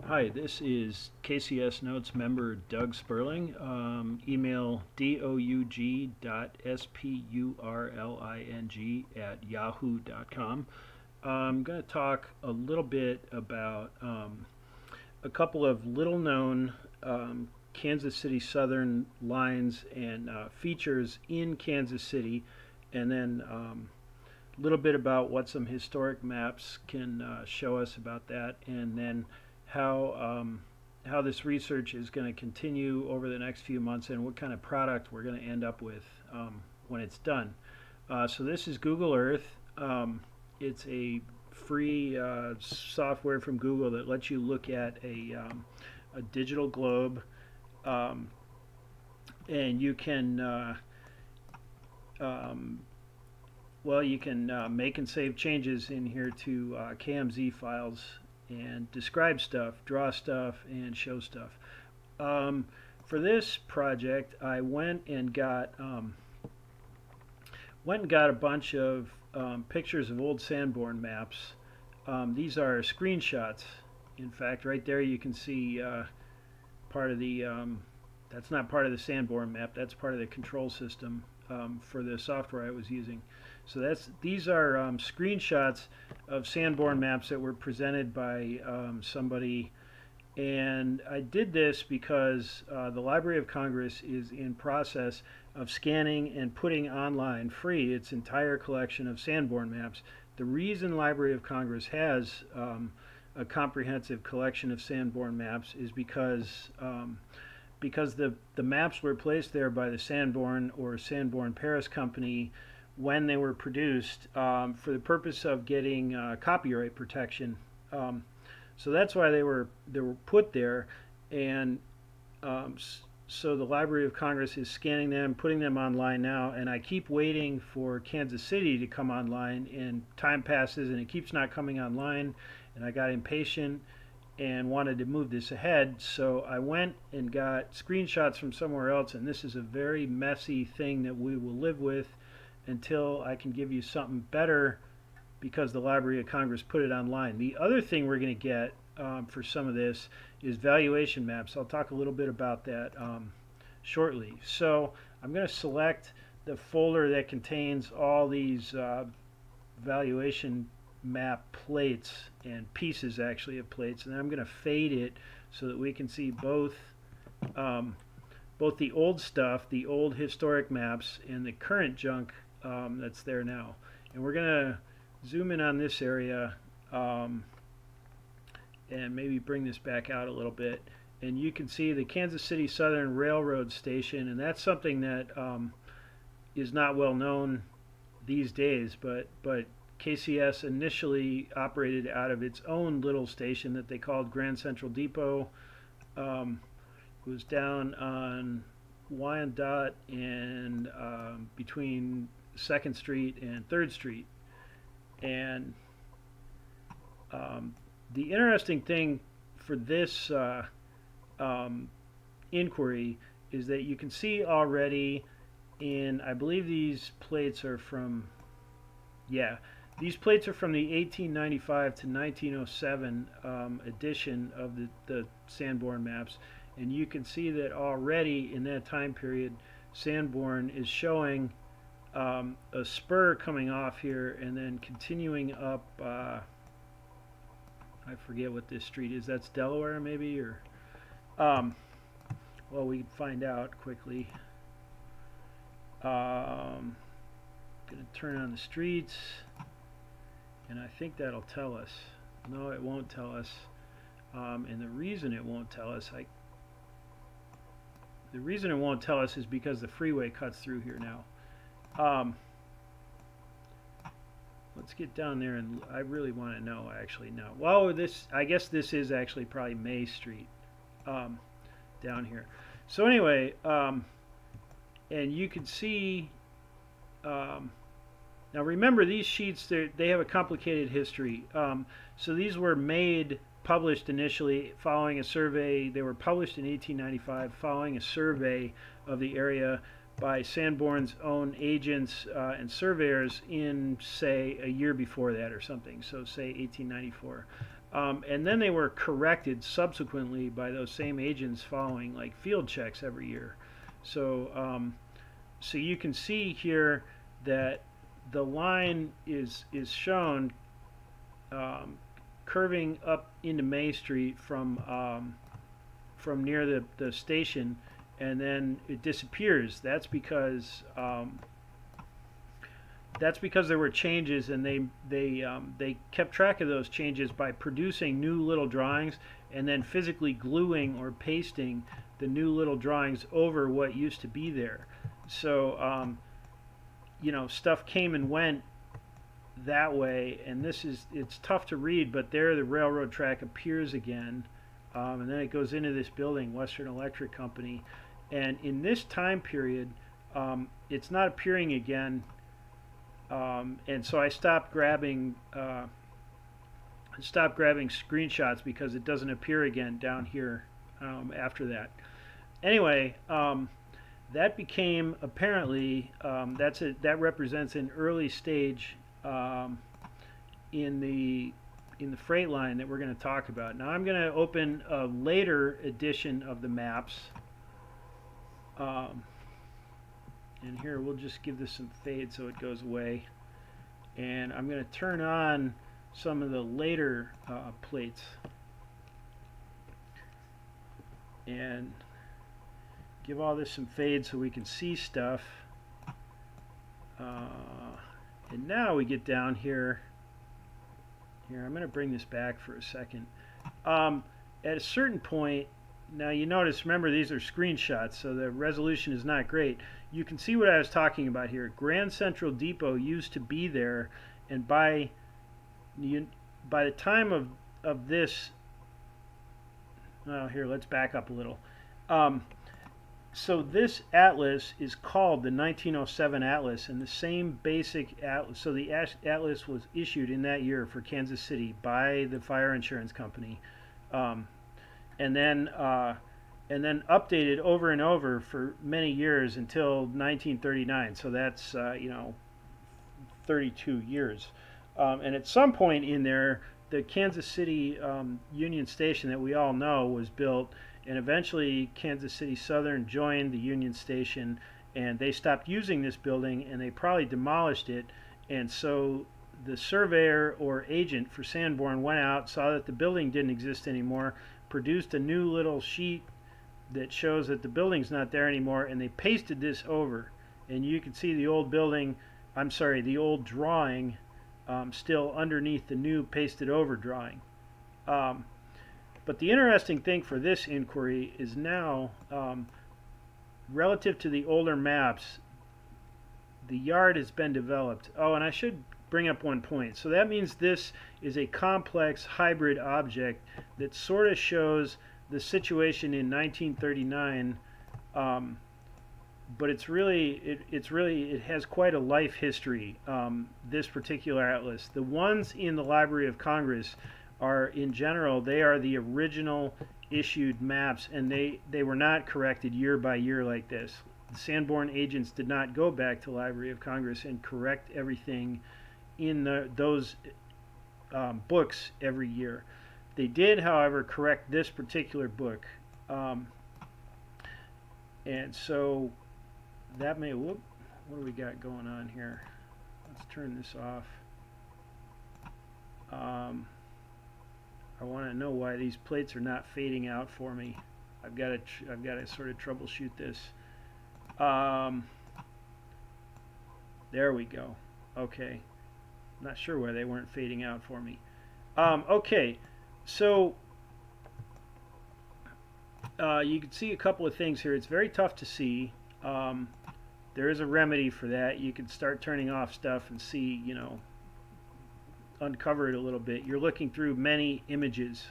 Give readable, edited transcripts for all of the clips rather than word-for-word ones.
Hi, this is KCS Notes member Doug Sperling. Email doug.spurling@yahoo.com. I'm going to talk a little bit about a couple of little known Kansas City Southern lines and features in Kansas City, and then a little bit about what some historic maps can show us about that, and then how this research is going to continue over the next few months and what kind of product we're going to end up with when it's done. So this is Google Earth. It's a free software from Google that lets you look at a digital globe, and you can you can make and save changes in here to KMZ files and describe stuff, draw stuff, and show stuff. For this project, I went and got a bunch of pictures of old Sanborn maps. These are screenshots. In fact, right there you can see part of the that's not part of the Sanborn map. That's part of the control system for the software I was using. So these are screenshots of Sanborn maps that were presented by somebody, and I did this because the Library of Congress is in process of scanning and putting online free its entire collection of Sanborn maps. The reason Library of Congress has a comprehensive collection of Sanborn maps is because the maps were placed there by the Sanborn or Sanborn Paris Company when they were produced for the purpose of getting copyright protection. So that's why they were put there, and so the Library of Congress is scanning them, putting them online now, and I keep waiting for Kansas City to come online, and time passes and it keeps not coming online, and I got impatient and wanted to move this ahead, so I went and got screenshots from somewhere else, and this is a very messy thing that we will live with until I can give you something better, because the Library of Congress put it online. The other thing we're going to get for some of this is valuation maps. I'll talk a little bit about that shortly. So I'm going to select the folder that contains all these valuation map plates and pieces actually of plates, and I'm going to fade it so that we can see both the old stuff, the old historic maps, and the current junk that's there now. And we're going to zoom in on this area and maybe bring this back out a little bit, and you can see the Kansas City Southern Railroad Station, and that's something that is not well known these days, but KCS initially operated out of its own little station that they called Grand Central Depot. It was down on Wyandotte and between 2nd Street and 3rd Street. And the interesting thing for this inquiry is that you can see already I believe these plates are from, these plates are from the 1895 to 1907 edition of the Sanborn maps, and you can see that already in that time period Sanborn is showing a spur coming off here and then continuing up, I forget what this street is. That's Delaware maybe, or well, we can find out quickly. Gonna turn on the streets, and I think that'll tell us. No, it won't tell us, and the reason it won't tell us, is because the freeway cuts through here now. Let's get down there, and I really want to know actually now. Well, I guess this is actually probably May Street down here. So anyway, and you can see now remember, these sheets, they have a complicated history. So these were published initially following a survey. They were published in 1895 following a survey of the area by Sanborn's own agents and surveyors in, say, a year before that or something, so say 1894. And then they were corrected subsequently by those same agents following like field checks every year. So, so you can see here that the line is shown curving up into May Street from near the station, and then it disappears. That's because there were changes, and they kept track of those changes by producing new little drawings and then physically gluing or pasting the new little drawings over what used to be there. So you know, stuff came and went that way, and it's tough to read, but there the railroad track appears again, and then it goes into this building, Western Electric Company, and in this time period, it's not appearing again. And so I stopped grabbing screenshots because it doesn't appear again down here after that. Anyway, that became apparently that represents an early stage in the freight line that we're going to talk about. Now I'm going to open a later edition of the maps. And here we'll just give this some fade so it goes away, and I'm going to turn on some of the later plates and give all this some fade so we can see stuff. And now we get down here. I'm going to bring this back for a second. At a certain point, now you notice, remember these are screenshots, so the resolution is not great. You can see what I was talking about here. Grand Central Depot used to be there, and by the time of this, well, here, let's back up a little. So this atlas is called the 1907 Atlas, and the same basic atlas, so the atlas was issued in that year for Kansas City by the fire insurance company. And then updated over and over for many years until 1939. So that's you know, 32 years. And at some point in there, the Kansas City Union Station that we all know was built, and eventually Kansas City Southern joined the Union Station, and they stopped using this building, and they probably demolished it. And so the surveyor or agent for Sanborn went out, saw that the building didn't exist anymore, produced a new little sheet that shows that the building's not there anymore, and they pasted this over, and you can see the old building, I'm sorry, the old drawing still underneath the new pasted over drawing. But the interesting thing for this inquiry is now, relative to the older maps, the yard has been developed. Oh, and I should bring up one point. So that means this is a complex hybrid object that sort of shows the situation in 1939, but it has quite a life history. This particular atlas, the ones in the Library of Congress are, in general, they are the original issued maps, and they were not corrected year by year like this. The Sanborn agents did not go back to Library of Congress and correct everything in those books every year. They did, however, correct this particular book, and so that may, what do we got going on here? Let's turn this off. I want to know why these plates are not fading out for me. I've got to sort of troubleshoot this. There we go. Okay. Not sure why they weren't fading out for me. Okay, so you can see a couple of things here. It's very tough to see. There is a remedy for that. You can start turning off stuff and see, you know, uncover it a little bit. You're looking through many images.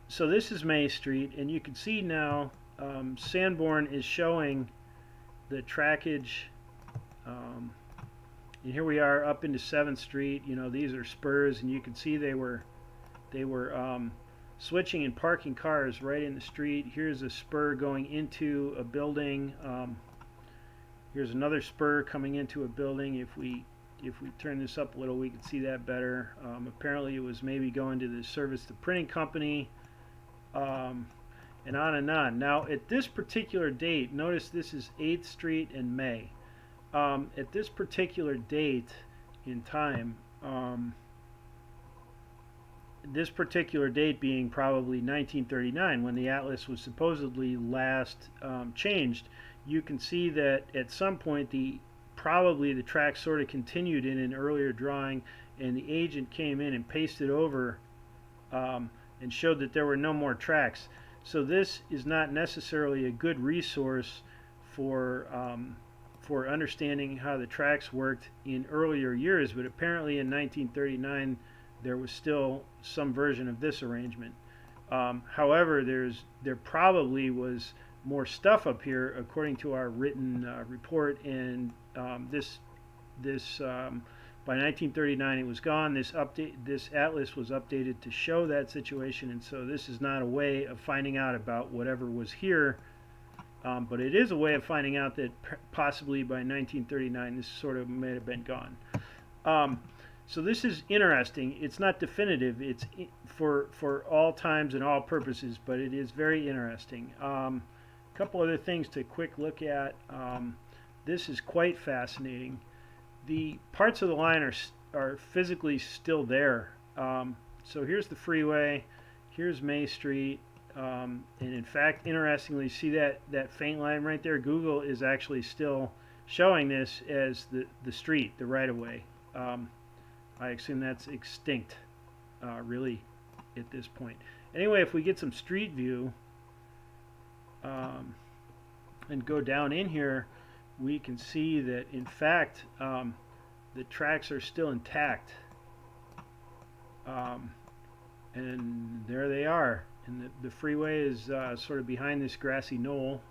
So this is May Street, and you can see now Sanborn is showing the trackage. And here we are up into 7th Street. You know, these are spurs, and you can see they were switching and parking cars right in the street. Here's a spur going into a building. Here's another spur coming into a building. If if we turn this up a little, we can see that better. Apparently it was maybe going to the service the printing company, and on and on. Now at this particular date, notice this is 8th Street and May. At this particular date in time, this particular date being probably 1939, when the atlas was supposedly last changed, you can see that at some point probably the track sort of continued in an earlier drawing, and the agent came in and pasted over and showed that there were no more tracks. So this is not necessarily a good resource for understanding how the tracks worked in earlier years, but apparently in 1939 there was still some version of this arrangement. However, there probably was more stuff up here according to our written report, and by 1939 it was gone. This atlas was updated to show that situation, and so this is not a way of finding out about whatever was here, but it is a way of finding out that possibly by 1939 this sort of may have been gone. So this is interesting. It's not definitive. It's for all times and all purposes, but it is very interesting. A couple other things to quick look at. This is quite fascinating. The parts of the line are physically still there. So here's the freeway. Here's May Street. And in fact, interestingly, see that faint line right there? Google is actually still showing this as the street, the right-of-way. I assume that's extinct, really, at this point. Anyway, if we get some street view and go down in here, we can see that, in fact, the tracks are still intact. And there they are. And the freeway is sort of behind this grassy knoll.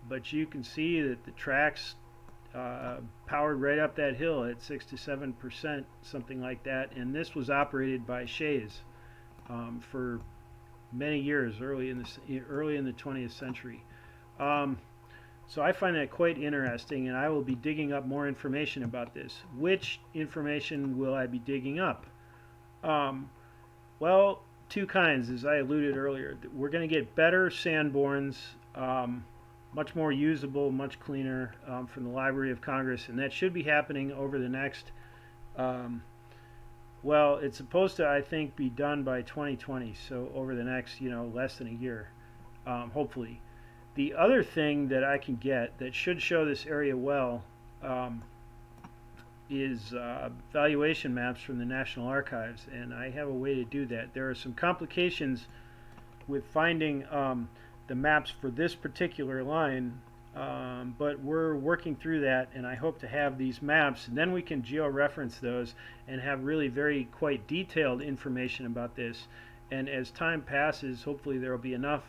But you can see that the tracks powered right up that hill at 6 to 7%, something like that. And this was operated by Shays for many years, early in the 20th century. So I find that quite interesting, and I will be digging up more information about this. Which information will I be digging up? Well, two kinds, as I alluded earlier. We're going to get better Sanborns, much more usable, much cleaner, from the Library of Congress, and that should be happening over the next, well, it's supposed to, I think, be done by 2020, so over the next, less than a year, hopefully. The other thing that I can get that should show this area well is valuation maps from the National Archives, and I have a way to do that. There are some complications with finding the maps for this particular line, but we're working through that, and I hope to have these maps, and then we can georeference those and have really quite detailed information about this. And as time passes, hopefully there will be enough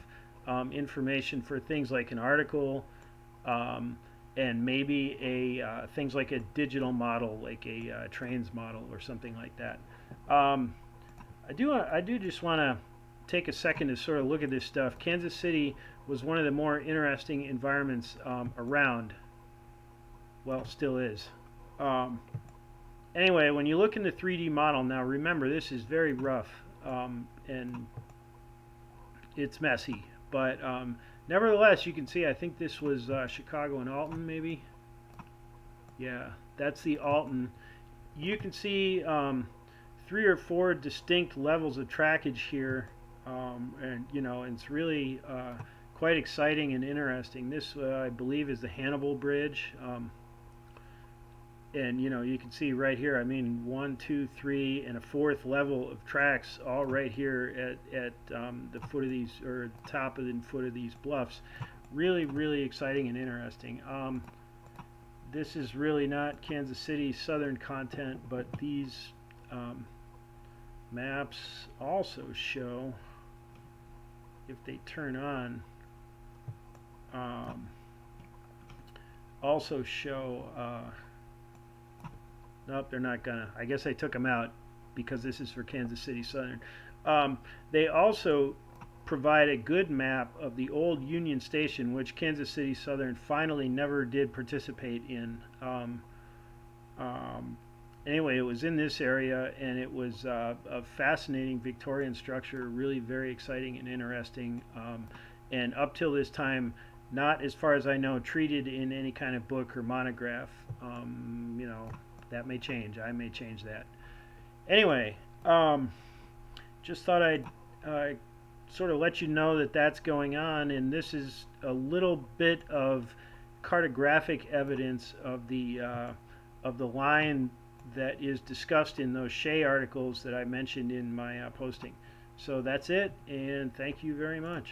information for things like an article, and maybe things like a digital model, like a trains model or something like that. I do just want to take a second to sort of look at this stuff. Kansas City was one of the more interesting environments around. Well, still is. Anyway, when you look in the 3D model, now remember this is very rough, and it's messy. But nevertheless, you can see, I think this was Chicago and Alton, maybe. Yeah, that's the Alton. You can see 3 or 4 distinct levels of trackage here, and it's really quite exciting and interesting. This, I believe, is the Hannibal Bridge. And you can see right here, I mean, 1, 2, 3, and a 4th level of tracks, all right here at the foot of these, or top of the foot of these bluffs. Really exciting and interesting. This is really not Kansas City Southern content, but these maps also show, if they turn on, also show. Nope, they're not gonna. I guess I took them out because this is for Kansas City Southern. They also provide a good map of the old Union Station, which Kansas City Southern finally never did participate in. Anyway, it was in this area, and it was a fascinating Victorian structure, really very exciting and interesting. And up till this time, not as far as I know, treated in any kind of book or monograph. You know, that may change. I may change that. Anyway, just thought I'd sort of let you know that that's going on, and this is a little bit of cartographic evidence of the line that is discussed in those Shea articles that I mentioned in my posting. So that's it, and thank you very much.